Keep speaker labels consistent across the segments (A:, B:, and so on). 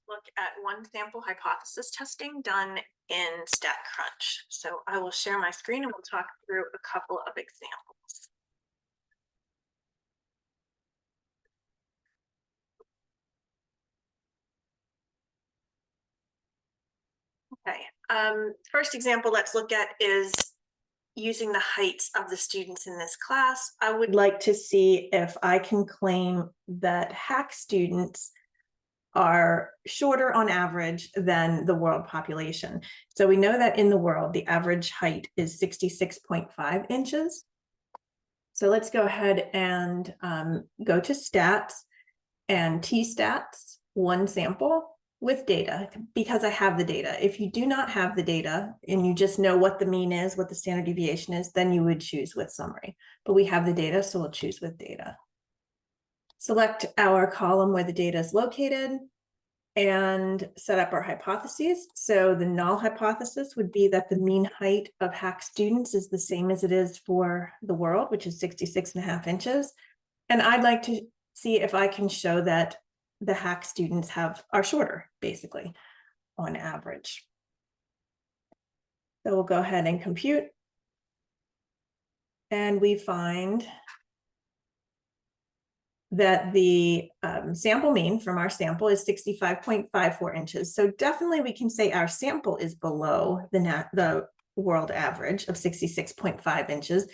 A: look at one sample hypothesis testing done in Statcrunch. So I will share my screen and we'll talk through a couple of examples. Okay, first example let's look at is using the heights of the students in this class. I would like to see if I can claim that HAC students are shorter on average than the world population. So we know that in the world, the average height is 66.5 inches. So let's go ahead and go to stats and T-stats, one sample with data, because I have the data. If you do not have the data and you just know what the mean is, what the standard deviation is, then you would choose with summary. But we have the data, so we'll choose with data. Select our column where the data is located and set up our hypotheses. So the null hypothesis would be that the mean height of HAC students is the same as it is for the world, which is 66.5 inches. And I'd like to see if I can show that the HAC students are shorter, basically, on average. So we'll go ahead and compute. And we find that the sample mean from our sample is 65.54 inches. So definitely we can say our sample is below the world average of 66.5 inches.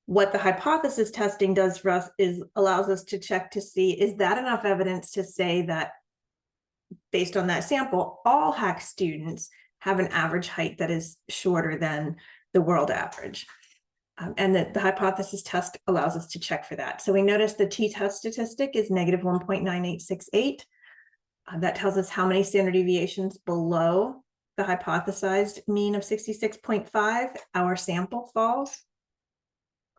A: What the hypothesis testing does for us is allows us to check to see, is that enough evidence to say that based on that sample, all HAC students have an average height that is shorter than the world average. And the hypothesis test allows us to check for that. So we notice the t-test statistic is negative 1.9868. That tells us how many standard deviations below the hypothesized mean of 66.5 our sample falls.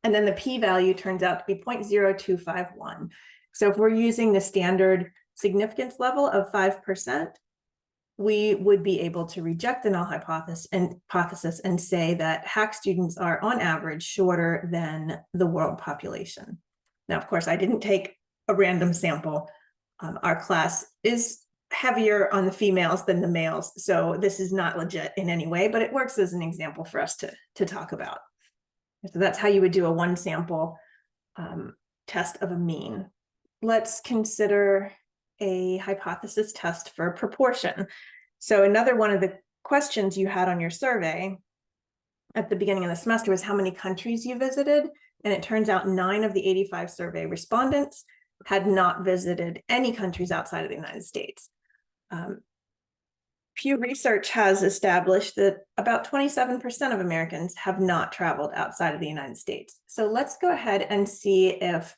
A: And then the p-value turns out to be 0.0251. So if we're using the standard significance level of 5%, we would be able to reject the null hypothesis and say that HAC students are on average shorter than the world population. Now, of course, I didn't take a random sample. Our class is heavier on the females than the males, so this is not legit in any way, but it works as an example for us to talk about. So that's how you would do a one sample test of a mean. Let's consider a hypothesis test for proportion. So another one of the questions you had on your survey at the beginning of the semester was how many countries you visited. And it turns out 9 of the 85 survey respondents had not visited any countries outside of the United States. Pew Research has established that about 27% of Americans have not traveled outside of the United States. So let's go ahead and see if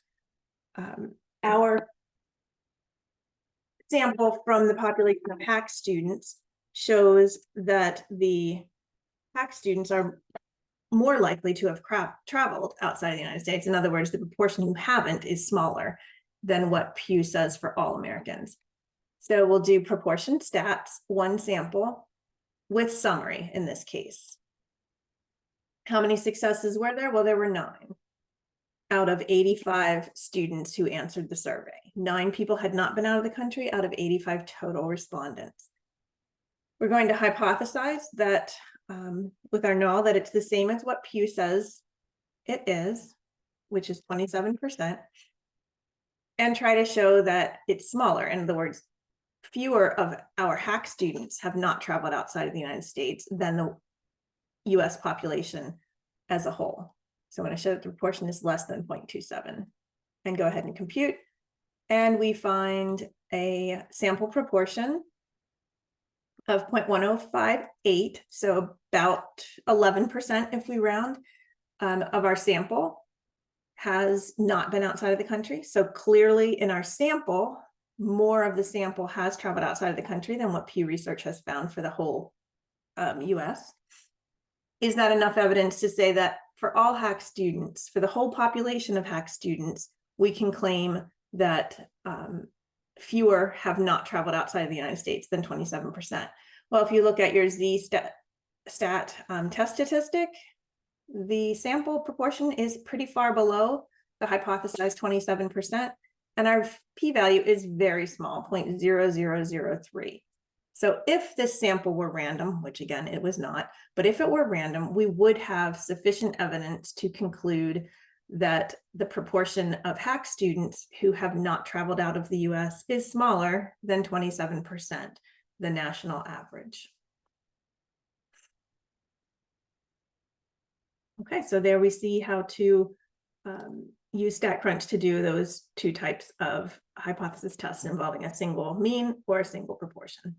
A: our sample from the population of HAC students shows that the HAC students are more likely to have traveled outside of the United States. In other words, the proportion who haven't is smaller than what Pew says for all Americans. So we'll do proportion stats, one sample with summary in this case. How many successes were there? Well, there were 9 out of 85 students who answered the survey. 9 people had not been out of the country out of 85 total respondents. We're going to hypothesize that with our null that it's the same as what Pew says it is, which is 27%, and try to show that it's smaller. In other words, fewer of our HAC students have not traveled outside of the United States than the US population as a whole. So when I show that the proportion is less than 0.27 and go ahead and compute, and we find a sample proportion of 0.1058, so about 11% if we round, of our sample has not been outside of the country. So clearly in our sample, more of the sample has traveled outside of the country than what Pew Research has found for the whole US. Is that enough evidence to say that for all HAC students, for the whole population of HAC students, we can claim that fewer have not traveled outside of the United States than 27%? Well, if you look at your z-stat test statistic, the sample proportion is pretty far below the hypothesized 27%, and our p-value is very small, 0.0003. So if this sample were random, which again, it was not, but if it were random, we would have sufficient evidence to conclude that the proportion of HAC students who have not traveled out of the US is smaller than 27%, the national average. Okay, so there we see how to use Statcrunch to do those two types of hypothesis tests involving a single mean or a single proportion.